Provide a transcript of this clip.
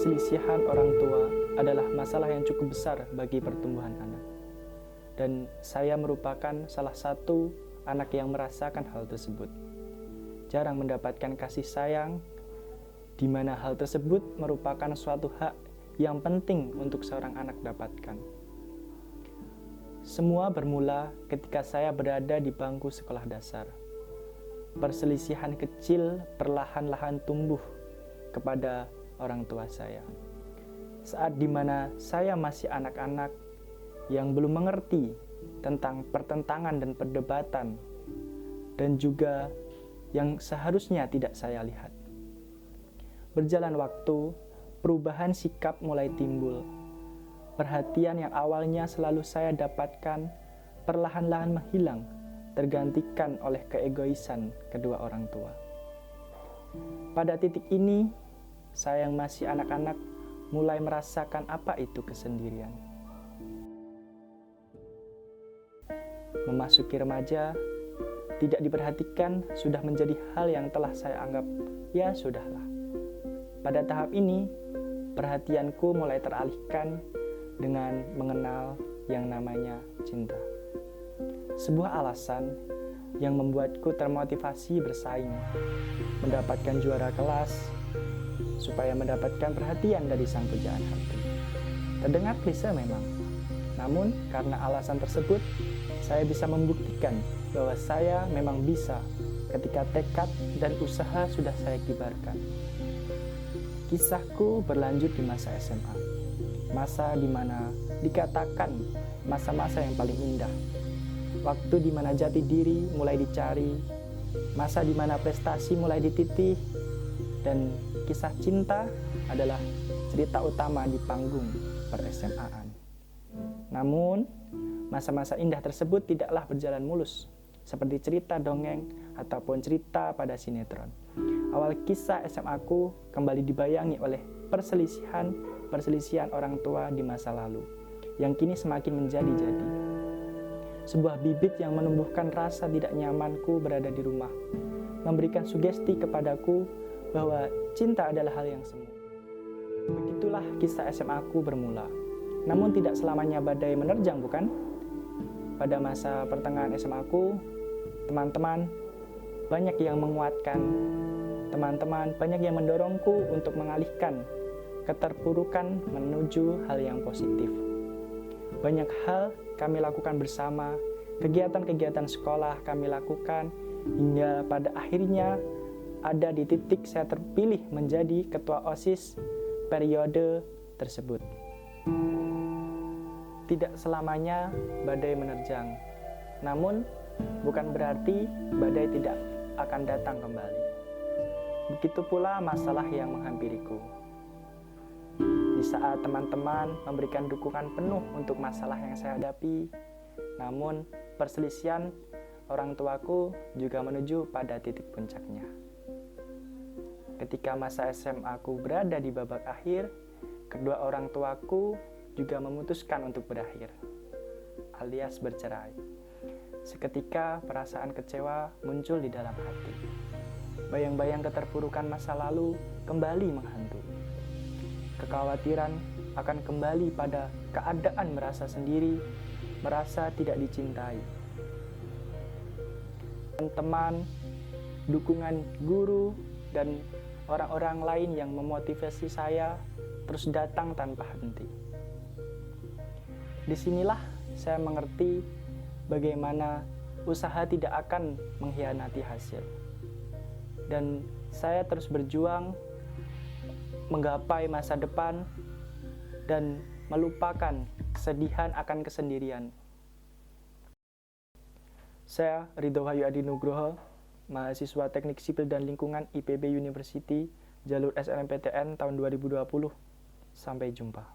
Perselisihan orang tua adalah masalah yang cukup besar bagi pertumbuhan anak. Dan saya merupakan salah satu anak yang merasakan hal tersebut. Jarang mendapatkan kasih sayang, di mana hal tersebut merupakan suatu hak yang penting untuk seorang anak dapatkan. Semua bermula ketika saya berada di bangku sekolah dasar. Perselisihan kecil perlahan-lahan tumbuh kepada orang tua saya. Saat dimana saya masih anak-anak yang belum mengerti tentang pertentangan dan perdebatan, dan juga yang seharusnya tidak saya lihat. Berjalan waktu, perubahan sikap mulai timbul. Perhatian yang awalnya selalu saya dapatkan perlahan-lahan menghilang, tergantikan oleh keegoisan kedua orang tua. Pada titik ini, saya yang masih anak-anak mulai merasakan apa itu kesendirian. Memasuki remaja, tidak diperhatikan sudah menjadi hal yang telah saya anggap, ya sudahlah. Pada tahap ini, perhatianku mulai teralihkan dengan mengenal yang namanya cinta. Sebuah alasan yang membuatku termotivasi bersaing, mendapatkan juara kelas, supaya mendapatkan perhatian dari sang pujaan hati. Terdengar klise memang, namun karena alasan tersebut, saya bisa membuktikan bahwa saya memang bisa ketika tekad dan usaha sudah saya kibarkan. Kisahku berlanjut di masa SMA, masa di mana dikatakan masa-masa yang paling indah. Waktu di mana jati diri mulai dicari, masa di mana prestasi mulai dititih, dan kisah cinta adalah cerita utama di panggung per-SMA-an. Namun, masa-masa indah tersebut tidaklah berjalan mulus, seperti cerita dongeng ataupun cerita pada sinetron. Awal kisah SMA-ku kembali dibayangi oleh perselisihan orang tua di masa lalu, yang kini semakin menjadi-jadi. Sebuah bibit yang menumbuhkan rasa tidak nyamanku berada di rumah, memberikan sugesti kepadaku bahwa cinta adalah hal yang semu. Begitulah kisah SMA-ku bermula. Namun tidak selamanya badai menerjang, bukan? Pada masa pertengahan SMA-ku, teman-teman banyak yang menguatkan, teman-teman banyak yang mendorongku untuk mengalihkan keterpurukan menuju hal yang positif. Banyak hal kami lakukan bersama, kegiatan-kegiatan sekolah kami lakukan, hingga pada akhirnya ada di titik saya terpilih menjadi ketua OSIS periode tersebut. Tidak selamanya badai menerjang, namun bukan berarti badai tidak akan datang kembali. Begitu pula masalah yang menghampiriku. Di saat teman-teman memberikan dukungan penuh untuk masalah yang saya hadapi, namun perselisihan orang tuaku juga menuju pada titik puncaknya. Ketika masa SMA-ku berada di babak akhir, kedua orang tuaku juga memutuskan untuk berakhir, alias bercerai. Seketika perasaan kecewa muncul di dalam hati. Bayang-bayang keterpurukan masa lalu kembali menghantui. Kekhawatiran akan kembali pada keadaan merasa sendiri, merasa tidak dicintai. Teman, dukungan guru, dan orang-orang lain yang memotivasi saya terus datang tanpa henti. Disinilah saya mengerti bagaimana usaha tidak akan mengkhianati hasil. Dan saya terus berjuang menggapai masa depan dan melupakan kesedihan akan kesendirian. Saya Ridho Wahyu Adi Nugroho, mahasiswa Teknik Sipil dan Lingkungan IPB University, jalur SNMPTN tahun 2020. Sampai jumpa.